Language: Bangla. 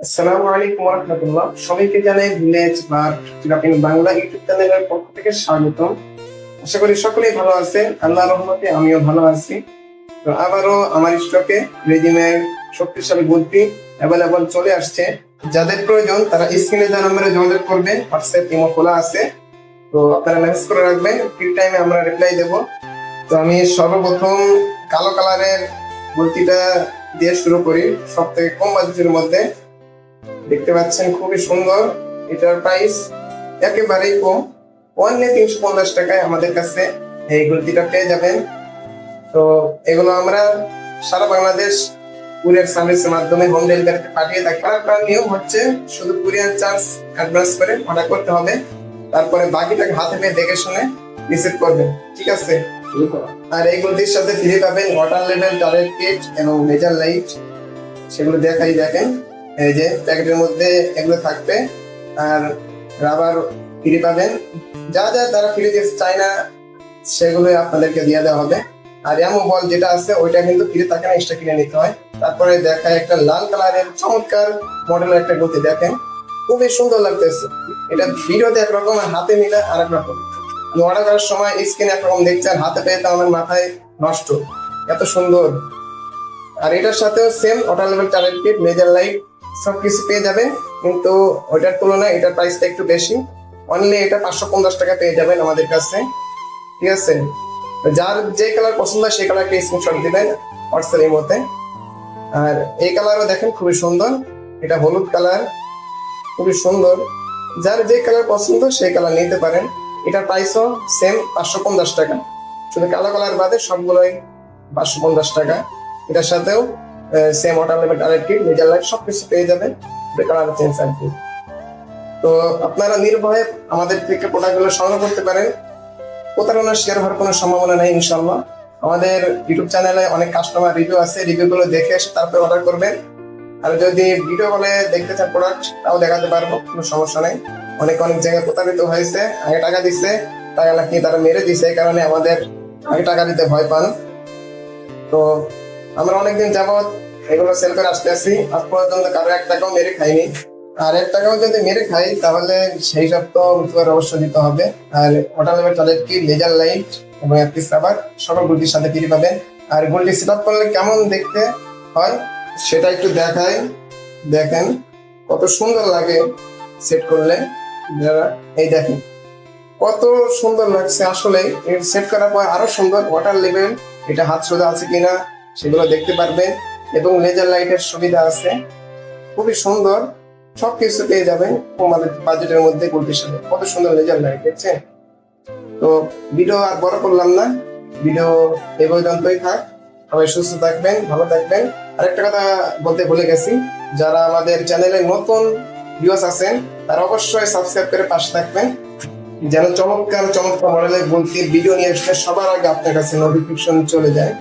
আসসালামু আলাইকুম ওয়া রাহমাতুল্লাহ। সবাইকে জানাই village but Philippines Bangla YouTube চ্যানেলের পক্ষ থেকে স্বাগতম। আশা করি সকলেই ভালো আছেন। আল্লাহর রহমতে আমিও ভালো আছি। তো আবারও আমার স্টকে রেডিমেড শক্তিশালী বুদ্ধি অ্যাভেলেবল চলে আসছে। যাদের প্রয়োজন তারা স্ক্রিনে দেওয়া নম্বরে যোগাযোগ করবেন। হোয়াটসঅ্যাপ ইমো খোলা আছে, তো আপনারা মেসেজ করে রাখবেন, ফ্রি টাইমে আমরা রিপ্লাই দেব। তো আমি সর্বপ্রথম কালো কালারের বুদ্ধিটা দিয়ে শুরু করি, সব থেকে কম বাজেটের মধ্যে। দেখতে পাচ্ছেন খুবই সুন্দর, এটার প্রাইস একেবারেই কম, অনলি 350 টাকায় আমাদের কাছে এই গুলতিটা পেয়ে যাবেন। তো এগুলো আমরা সারা বাংলাদেশ কুরিয়ার সার্ভিসের মাধ্যমে হোম ডেলিভারিতে পাঠিয়ে থাকি। আর নিয়ম হচ্ছে শুধু কুরিয়ার চার্জ অ্যাডভান্স করে অর্ডার করতে হবে, তারপরে বাকিটাকে হাতে পেয়ে দেখে শুনে রিসিভ করবেন, ঠিক আছে? আর এই গুলতির সাথে ফ্রি পাবেন ওয়াটার লেভেল টারেট কিট এবং মেজার লাইট। সেগুলো দেখাই, দেখেন এই যে প্যাকেটের মধ্যে এগুলো থাকবে। আর রাবার ফ্রি পাবেন, যা যা তারা ফ্রি দিতে চায় না সেগুলো আপনাদেরকে দিয়ে দেওয়া হবে। আর এমন বল যেটা আছে ওইটা কিন্তু ফ্রি থাকে না, এক্সট্রা কিনে নিতে হয়। তারপরে দেখায় একটা লাল কালারের চমৎকার মডেলের একটা গতি, দেখেন খুবই সুন্দর লাগতেছে। এটা ভিডিওতে একরকম আর হাতে নিলে আর এক রকম। অর্ডার করার সময় স্ক্রিনে একরকম দেখছে আর হাতে পেয়ে তো আমার মাথায় নষ্ট, এত সুন্দর। আর এটার সাথেও same water level target kit, measure light সবকিছু পেয়ে যাবেন, কিন্তু ওইটার তুলনায় এটার প্রাইসটা একটু বেশি। অনলি এটা 550 টাকা পেয়ে যাবেন আমাদের কাছে, ঠিক আছে? যার যে কালার পছন্দ হয় সেই কালারকে স্ক্রিনশট দিবেন হোয়াটসঅ্যাপের মধ্যে। আর এই কালারও দেখেন খুবই সুন্দর, এটা হলুদ কালার, খুবই সুন্দর। যার যে কালার পছন্দ সেই কালার নিতে পারেন। এটার প্রাইসও সেম 550 টাকা, শুধু কালো কালার বাদে সবগুলোই 550 টাকা। এটার সাথেও same water level target kit, measure light সবকিছু পেয়ে যাবেন, কালার চেঞ্জ আর কি। তো আপনারা নির্ভয়ে আমাদের থেকে প্রোডাক্টগুলো সংগ্রহ করতে পারেন, প্রতারণা শেয়ার হওয়ার কোনো সম্ভাবনা নেই ইনশাল্লাহ। আমাদের ইউটিউব চ্যানেলে অনেক কাস্টমার রিভিউ আছে, রিভিউগুলো দেখে তারপরে অর্ডার করবেন। আর যদি ভিডিও কলে দেখতে চান প্রোডাক্ট, তাও দেখাতে পারবো, কোনো সমস্যা নেই। অনেক জায়গায় প্রতারিত হয়েছে, আগে টাকা দিচ্ছে, টাকা নাকি তারা মেরে দিচ্ছে, এই কারণে আমাদের আগে টাকা দিতে ভয় পান। তো আমরা অনেকদিন যাবৎ এগুলো সেল করে আসতে আসি, আজ পর্যন্ত কারো 1 টাকাও মেরে খাইনি। আর 1 টাকাও যদি মেরে খাই তাহলে সেই সব তো অবশ্যই দিতে হবে। আর water level target kit, laser light এবং এক পিস রাবার সকল গুলটির সাথে ফ্রি পাবেন। আর গুলটি সেট আপ করলে কেমন দেখতে হয় সেটা একটু দেখাই, দেখেন কত সুন্দর লাগে সেট করলে। এই দেখেন কত সুন্দর লাগছে, আসলে সেট করার পর আরো সুন্দর। ওয়াটার লেভেল, এটা হাত সোজা আছে কিনা সেগুলো দেখতে পারবেন, এবং লেজার লাইটের সুবিধা আছে, খুবই সুন্দর। সবকিছু পেয়ে যাবেন আমাদের বাজেটের মধ্যে গুলটির সাথে। কত সুন্দর লেজার লাইট, দেখছেন? তো ভিডিও আর বড় করলাম না, ভিডিও এই পর্যন্তই থাক। সবাই সুস্থ থাকবেন, ভালো থাকবেন। আরেকটা কথা বলতে ভুলে গেছি, যারা আমাদের চ্যানেলে নতুন ভিউয়ার্স আছেন তারা অবশ্যই সাবস্ক্রাইব করে পাশে থাকবেন, যেন চমৎকার চমৎকার মডেলের গুলতির ভিডিও নিয়ে আসলে সবার আগে আপনার কাছে নোটিফিকেশন চলে যায়।